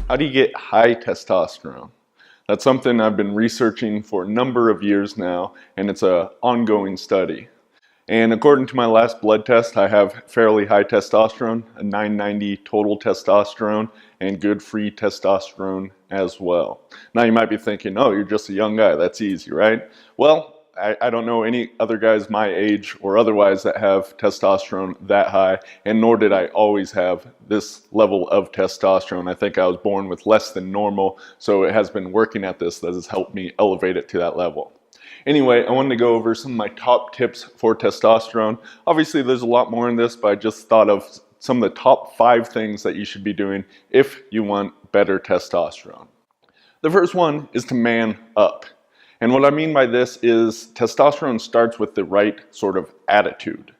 How do you get high testosterone? That's something I've been researching for a number of years now, and it's an ongoing study. And according to my last blood test, I have fairly high testosterone, a 990 total testosterone, and good free testosterone as well. Now you might be thinking, oh, you're just a young guy, that's easy, right? Well, I don't know any other guys my age or otherwise that have testosterone that high, and nor did I always have this level of testosterone. I think I was born with less than normal, so it has been working at this that has helped me elevate it to that level. Anyway, I wanted to go over some of my top tips for testosterone. Obviously, there's a lot more in this, but I just thought of some of the top 5 things that you should be doing if you want better testosterone. The first one is to man up. And what I mean by this is testosterone starts with the right sort of attitude.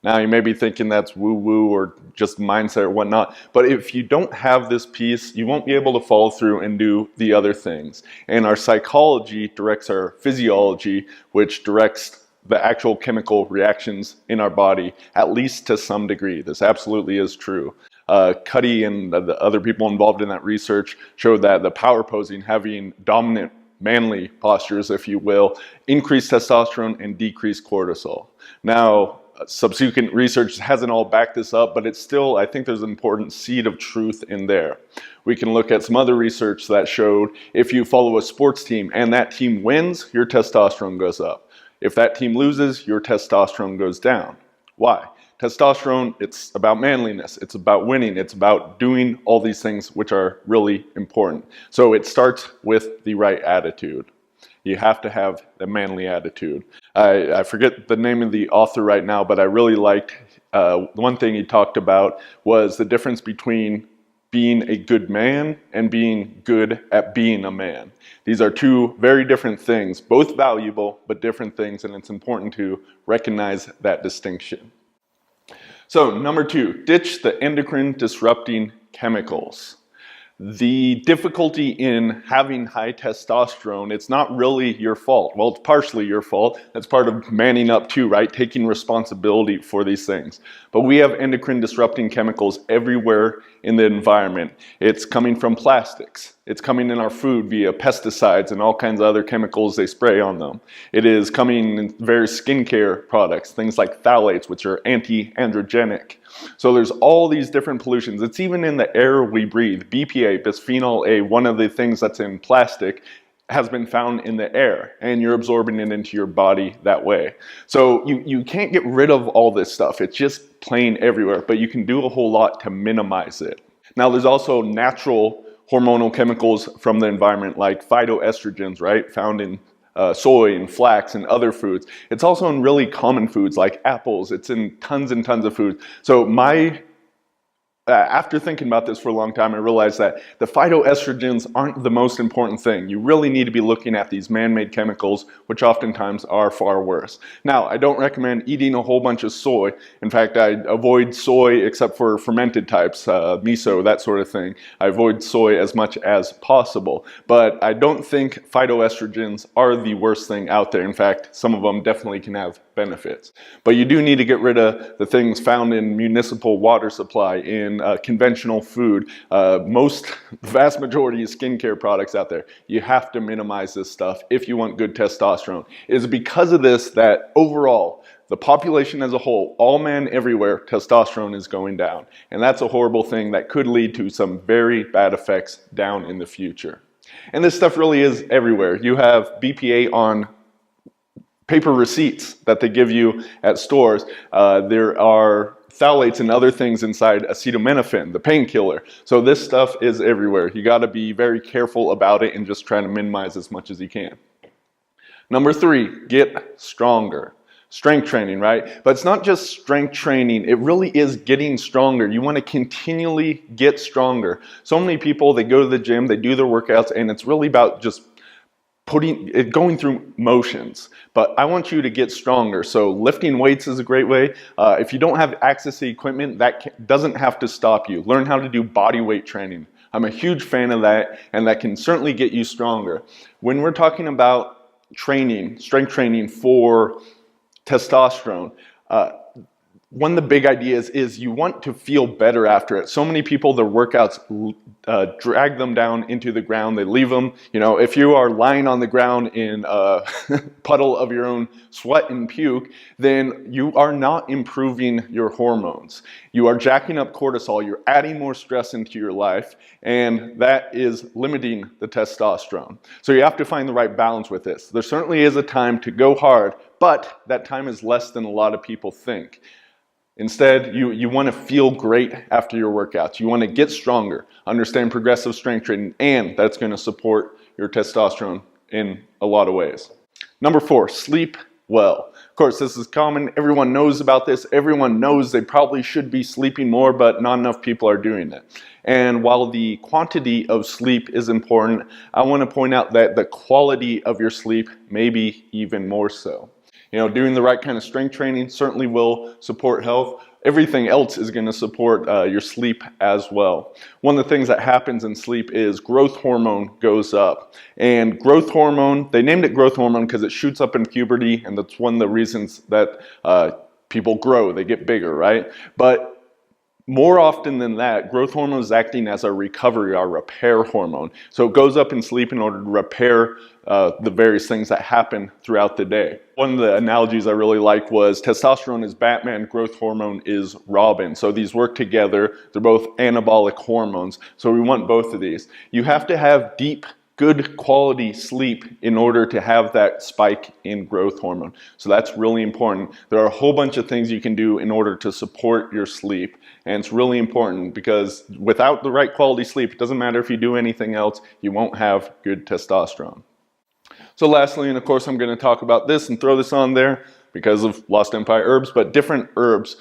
Now you may be thinking that's woo-woo or just mindset or whatnot, but if you don't have this piece, you won't be able to follow through and do the other things. And our psychology directs our physiology, which directs the actual chemical reactions in our body, at least to some degree. This absolutely is true. Cuddy and the other people involved in that research showed that the power posing, having dominant manly postures, if you will, increase testosterone and decrease cortisol. Now, subsequent research hasn't all backed this up, but it's still, I think there's an important seed of truth in there. We can look at some other research that showed if you follow a sports team and that team wins, your testosterone goes up. If that team loses, your testosterone goes down. Why? Testosterone, it's about manliness, it's about winning, it's about doing all these things which are really important. So it starts with the right attitude. You have to have the manly attitude. I forget the name of the author right now, but I really liked one thing he talked about was the difference between being a good man and being good at being a man. These are two very different things, both valuable, but different things, and it's important to recognize that distinction. So, number 2, ditch the endocrine disrupting chemicals. The difficulty in having high testosterone, it's not really your fault. Well, it's partially your fault. That's part of manning up too, right? Taking responsibility for these things. But we have endocrine disrupting chemicals everywhere in the environment. It's coming from plastics. It's coming in our food via pesticides and all kinds of other chemicals they spray on them. It is coming in various skincare products, things like phthalates, which are anti-androgenic. So there's all these different pollutions. It's even in the air we breathe. BPA, bisphenol A, one of the things that's in plastic, has been found in the air, and you're absorbing it into your body that way. So you can't get rid of all this stuff. It's just plain everywhere, but you can do a whole lot to minimize it. Now there's also natural hormonal chemicals from the environment like phytoestrogens, right? Found in soy and flax and other foods. It's also in really common foods like apples. It's in tons and tons of foods. So after thinking about this for a long time, I realized that the phytoestrogens aren't the most important thing. You really need to be looking at these man-made chemicals, which oftentimes are far worse. Now, I don't recommend eating a whole bunch of soy. In fact, I avoid soy except for fermented types, miso, that sort of thing. I avoid soy as much as possible. But I don't think phytoestrogens are the worst thing out there. In fact, some of them definitely can have benefits. But you do need to get rid of the things found in municipal water supply, in conventional food, the vast majority of skincare products out there. You have to minimize this stuff if you want good testosterone. It is because of this that overall, the population as a whole, all men everywhere, testosterone is going down. And that's a horrible thing that could lead to some very bad effects down in the future. And this stuff really is everywhere. You have BPA on paper receipts that they give you at stores. There are phthalates and other things inside acetaminophen, the painkiller. So this stuff is everywhere. You got to be very careful about it and just try to minimize as much as you can. Number 3, get stronger. Strength training, right? But it's not just strength training. It really is getting stronger. You want to continually get stronger. So many people, they go to the gym, they do their workouts, and it's really about just going through motions, but I want you to get stronger. So lifting weights is a great way. If you don't have access to equipment, that doesn't have to stop you. Learn how to do body weight training. I'm a huge fan of that, and that can certainly get you stronger. When we're talking about training, strength training for testosterone, one of the big ideas is you want to feel better after it. So many people, their workouts drag them down into the ground. They leave them, if you are lying on the ground in a puddle of your own sweat and puke, then you are not improving your hormones. You are jacking up cortisol. You're adding more stress into your life, and that is limiting the testosterone. So you have to find the right balance with this. There certainly is a time to go hard, but that time is less than a lot of people think. Instead, you want to feel great after your workouts. You want to get stronger, understand progressive strength training, and that's going to support your testosterone in a lot of ways. Number 4, sleep well. Of course, this is common. Everyone knows about this. Everyone knows they probably should be sleeping more, but not enough people are doing it. And while the quantity of sleep is important, I want to point out that the quality of your sleep may be even more so. Doing the right kind of strength training certainly will support health. Everything else is going to support your sleep as well. One of the things that happens in sleep is growth hormone goes up. And growth hormone, they named it growth hormone because it shoots up in puberty, and that's one of the reasons that people grow, they get bigger, right? But more often than that, growth hormone is acting as a recovery, our repair hormone. So it goes up in sleep in order to repair the various things that happen throughout the day. One of the analogies I really like was testosterone is Batman, growth hormone is Robin. So these work together. They're both anabolic hormones. So we want both of these. You have to have deep, good quality sleep in order to have that spike in growth hormone. So that's really important. There are a whole bunch of things you can do in order to support your sleep. And it's really important because without the right quality sleep, it doesn't matter if you do anything else, you won't have good testosterone. So lastly, and of course I'm going to talk about this and throw this on there because of Lost Empire herbs, but different herbs.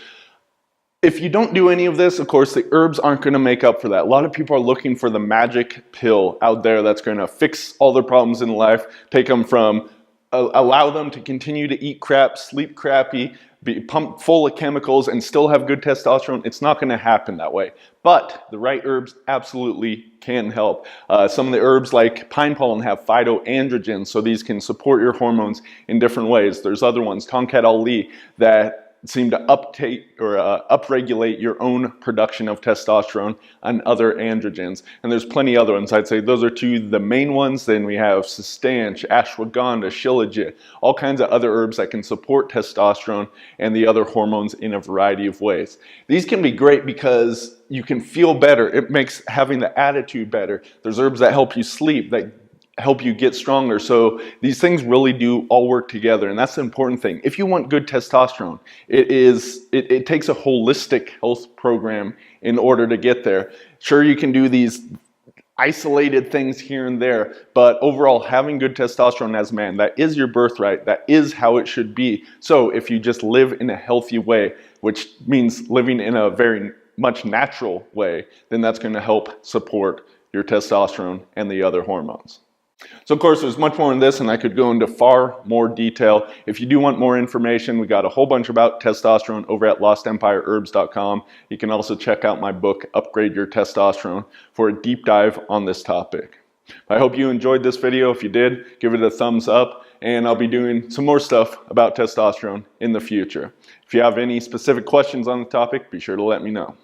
If you don't do any of this, of course, the herbs aren't going to make up for that. A lot of people are looking for the magic pill out there that's going to fix all their problems in life, take them from, allow them to continue to eat crap, sleep crappy, be pumped full of chemicals and still have good testosterone. It's not going to happen that way. But the right herbs absolutely can help. Some of the herbs like pine pollen have phytoandrogens, so these can support your hormones in different ways. There's other ones, Tongkat Ali, that seem to upregulate your own production of testosterone and other androgens. And there's plenty other ones. I'd say those are two of the main ones. Then we have sustanche, ashwagandha, shilajit, all kinds of other herbs that can support testosterone and the other hormones in a variety of ways. These can be great because you can feel better. It makes having the attitude better. There's herbs that help you sleep, that help you get stronger. So these things really do all work together, and that's the important thing. If you want good testosterone, it takes a holistic health program in order to get there. Sure, you can do these isolated things here and there, but overall having good testosterone as a man, that is your birthright, that is how it should be. So if you just live in a healthy way, which means living in a very much natural way, then that's going to help support your testosterone and the other hormones. So of course there's much more in this and I could go into far more detail. If you do want more information, we got a whole bunch about testosterone over at lostempireherbs.com. You can also check out my book, Upgrade Your Testosterone, for a deep dive on this topic. I hope you enjoyed this video. If you did, give it a thumbs up, and I'll be doing some more stuff about testosterone in the future. If you have any specific questions on the topic, be sure to let me know.